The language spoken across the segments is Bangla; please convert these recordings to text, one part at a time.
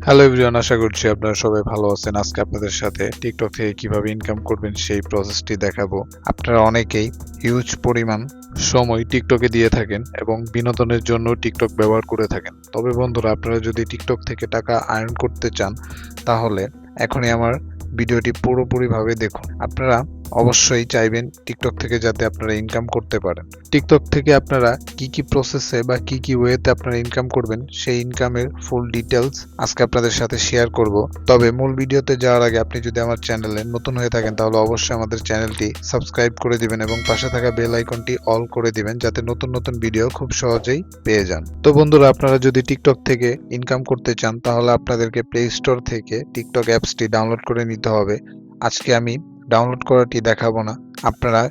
হ্যালো এভরিওয়ান, আশা করছি আপনারা সবাই ভালো আছেন। আজকে আপনাদের সাথে টিকটক থেকে কিভাবে ইনকাম করবেন সেই প্রসেসটি দেখাবো। আপনারা অনেকেই হিউজ পরিমাণ সময় টিকটকে দিয়ে থাকেন এবং বিনোদনের জন্য টিকটক ব্যবহার করে থাকেন। তবে বন্ধুরা, আপনারা যদি টিকটক থেকে টাকা আর্ন করতে চান তাহলে এখনই আমার ভিডিওটি পুরোপুরিভাবে দেখুন। আপনারা অবশ্যই চাইবেন টিকটক থেকে যাতে আপনারা ইনকাম করতে পারেন। টিকটক থেকে আপনারা কি কি প্রসেসে বা কি কি ওয়েতে আপনারা ইনকাম করবেন সেই ইনকামের ফুল ডিটেলস আজকে আপনাদের সাথে শেয়ার করব। তবে মূল ভিডিওতে যাওয়ার আগে আপনি যদি আমার চ্যানেলে নতুন হয়ে থাকেন তাহলে অবশ্যই আমাদের চ্যানেলটি সাবস্ক্রাইব করে দিবেন এবং পাশে থাকা বেল আইকনটি অল করে দিবেন যাতে নতুন নতুন ভিডিও খুব সহজেই পেয়ে যান। তো বন্ধুরা, আপনারা যদি টিকটক থেকে ইনকাম করতে চান তাহলে আপনাদেরকে প্লে স্টোর থেকে টিকটক অ্যাপসটি ডাউনলোড করে নিতে হবে। আজকে আমি ডাউনলোড করাটি দেখাবো না, আপনারা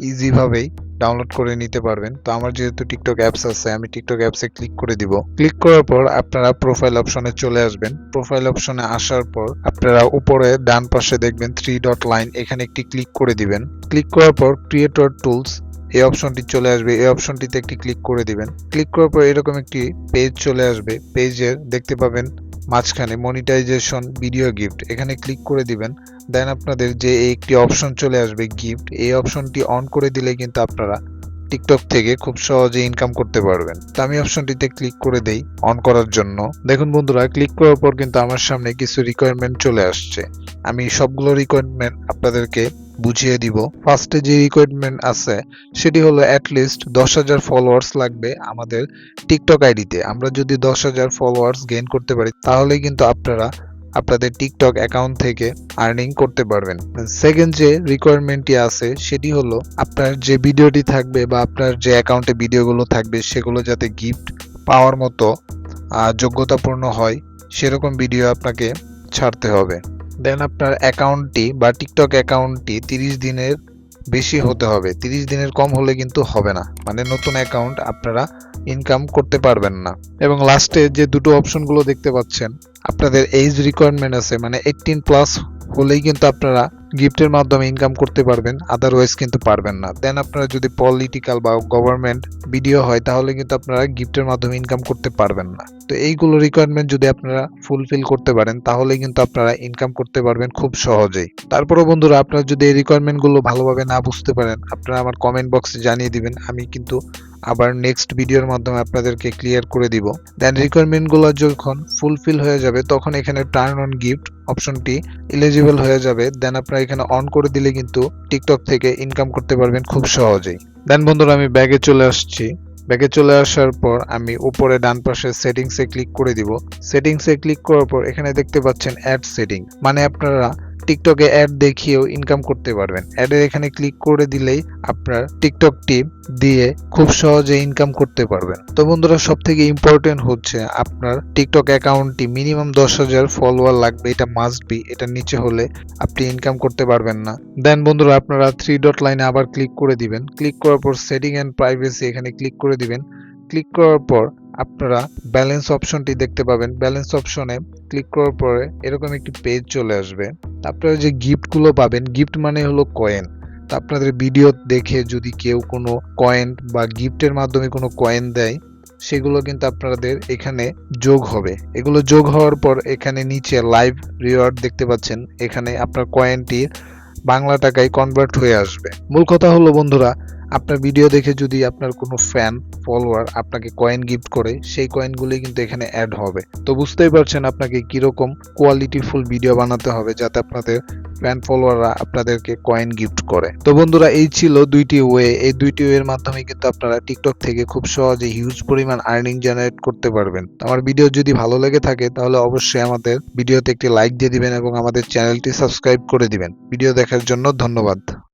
ইজি ভাবেই ডাউনলোড করে নিতে পারবেন। তো আমার যেহেতু টিকটক অ্যাপস আছে, আমি টিকটক অ্যাপসে ক্লিক করে দিব। ক্লিক করার পর আপনারা প্রোফাইল অপশনে চলে আসবেন। প্রোফাইল অপশনে আসার পর আপনারা উপরে ডান পাশে দেখবেন 3 ডট লাইন, এখানে একটি ক্লিক করে দিবেন। ক্লিক করার পর ক্রিয়েটর টুলস এই অপশনটি চলে আসবে, এই অপশনটিতে একটি ক্লিক করে দিবেন। ক্লিক করার পর এরকম একটি পেজ চলে আসবে। পেজের দেখতে পাবেন মাঝখানে মনিটাইজেশন ভিডিও গিফট, এখানে ক্লিক করে দিবেন। দেন আপনাদের যে একটি অপশন চলে আসবে গিফট, এই অপশনটি অন করে দিলে কিন্তু আপনারা টিকটক থেকে খুব সহজে ইনকাম করতে পারবেন। তো আমি অপশনটিতে ক্লিক করে দেই অন করার জন্য। দেখুন বন্ধুরা, ক্লিক করার পর কিন্তু আমার সামনে কিছু রিকোয়ারমেন্ট চলে আসছে। আমি সবগুলো রিকোয়ারমেন্ট আপনাদেরকে বুঝিয়ে দিব। ফার্স্টে যে রিকোয়ারমেন্ট আছে সেটি হলো অ্যাটলিস্ট 10,000 ফলোয়ার্স লাগবে আমাদের টিকটক আইডিতে। আমরা যদি 10,000 ফলোয়ার্স গেইন করতে পারি তাহলেই কিন্তু আপনারা আপনাদের টিকটক অ্যাকাউন্ট থেকে আর্নিং করতে পারবেন। সেকেন্ড যে রিকোয়ারমেন্টটি আছে সেটি হলো আপনার যে ভিডিওটি থাকবে বা আপনার যে অ্যাকাউন্টে ভিডিওগুলো থাকবে সেগুলো যাতে গিফট পাওয়ার মতো যোগ্যতাপূর্ণ হয় সেরকম ভিডিও আপনাকে ছাড়তে হবে। দেন আপনার অ্যাকাউন্টটি বা টিকটক অ্যাকাউন্টটি 30 দিনের বেশি হতে হবে। 30 দিনের কম হলে কিন্তু হবে না, মানে নতুন অ্যাকাউন্ট আপনারা ইনকাম করতে পারবেন না। এবং লাস্টে যে দুটো অপশনগুলো দেখতে পাচ্ছেন, আপনাদের এজ রিকোয়ারমেন্ট আছে, মানে 18 প্লাস হলেই কিন্তু আপনারা গিফটের মাধ্যমে ইনকাম করতে পারবেন, আদারওয়াইজ কিন্তু পারবেন না। দেন আপনারা যদি পলিটিক্যাল বা গভর্নমেন্ট ভিডিও হয় তাহলে কিন্তু আপনারা গিফটের মাধ্যমে ইনকাম করতে পারবেন না। তো এইগুলো রিকোয়ারমেন্ট যদি আপনারা ফুলফিল করতে পারেন তাহলে কিন্তু আপনারা ইনকাম করতে পারবেন খুব সহজেই। তারপরও বন্ধুরা, আপনারা যদি এই রিকোয়ারমেন্ট গুলো ভালোভাবে না বুঝতে পারেন আপনারা আমার কমেন্ট বক্সে জানিয়ে দিবেন, আমি কিন্তু আবার নেক্সট ভিডিওর মাধ্যমে আপনাদেরকে ক্লিয়ার করে দিব। দেন রিকোয়ারমেন্ট গুলো যখন ফুলফিল হয়ে যাবে তখন এখানে টার্ন অন গিফট অপশনটি এলিজিবল হয়ে যাবে। দেন আপনারা এখানে অন করে দিলে কিন্তু টিকটক থেকে ইনকাম করতে পারবেন খুব সহজেই। দেন বন্ধুরা, আমি ব্যাগে চলে আসছি। ব্যাগে চলে আসার পর আমি উপরে ডান পাশে সেটিংসে ক্লিক করে দিব। সেটিংসে ক্লিক করার পর এখানে দেখতে পাচ্ছেন অ্যাড সেটিং, মানে আপনারা টিকটকে অ্যাড দেখিয়েও ইনকাম করতে পারবেন। অ্যাডের এখানে ক্লিক করে দিলেই আপনার টিকটকটি দিয়ে খুব সহজে ইনকাম করতে পারবেন। তো বন্ধুরা, সব থেকে ইম্পর্টেন্ট হচ্ছে আপনার টিকটক অ্যাকাউন্টটি মিনিমাম 10,000 ফলোয়ার লাগবে, এটা মাস্ট বি। এটার নিচে হলে আপনি ইনকাম করতে পারবেন না। দেন বন্ধুরা, আপনারা 3 ডট লাইনে আবার ক্লিক করে দিবেন। ক্লিক করার পর সেটিং এন্ড প্রাইভেসি এখানে ক্লিক করে দিবেন। ক্লিক করার পর আপনারা ব্যালেন্স অপশনটি দেখতে পাবেন। ব্যালেন্স অপশনে ক্লিক করার পরে এরকম একটি পেজ চলে আসবে। আপনারা যে গিফটগুলো পাবেন, গিফট মানে হলো কয়েন। তা আপনাদের ভিডিও দেখে যদি কেউ কোনো কয়েন বা গিফটের মাধ্যমে কোনো কয়েন দেয় সেগুলো কিন্তু আপনাদের এখানে যোগ হবে। এগুলো যোগ হওয়ার পর এখানে নিচে লাইভ রিওয়ার্ড দেখতে পাচ্ছেন, এখানে আপনার কয়েনটি বাংলা টাকায় কনভার্ট হয়ে আসবে। মূল কথা হলো বন্ধুরা, আপনার ভিডিও দেখে যদি আপনার কোনো ফ্যান ফলোয়ার আপনাকে কয়েন গিফট করে সেই কয়েনগুলি কিন্তু এখানে অ্যাড হবে। তো বুঝতেই পারছেন আপনাকে কিরকম কোয়ালিটিফুল ভিডিও বানাতে হবে যাতে আপনাদের ফ্যান ফলোয়াররা আপনাদেরকে কয়েন গিফট করে। তো বন্ধুরা, এই ছিল দুইটি ওয়ে। এই দুইটি ওয়ের মাধ্যমে কিন্তু আপনারা টিকটক থেকে খুব সহজে হিউজ পরিমাণ আর্নিং জেনারেট করতে পারবেন। আমার ভিডিও যদি ভালো লেগে থাকে তাহলে অবশ্যই আমাদের ভিডিওতে একটি লাইক দিয়ে দিবেন এবং আমাদের চ্যানেলটি সাবস্ক্রাইব করে দিবেন। ভিডিও দেখার জন্য ধন্যবাদ।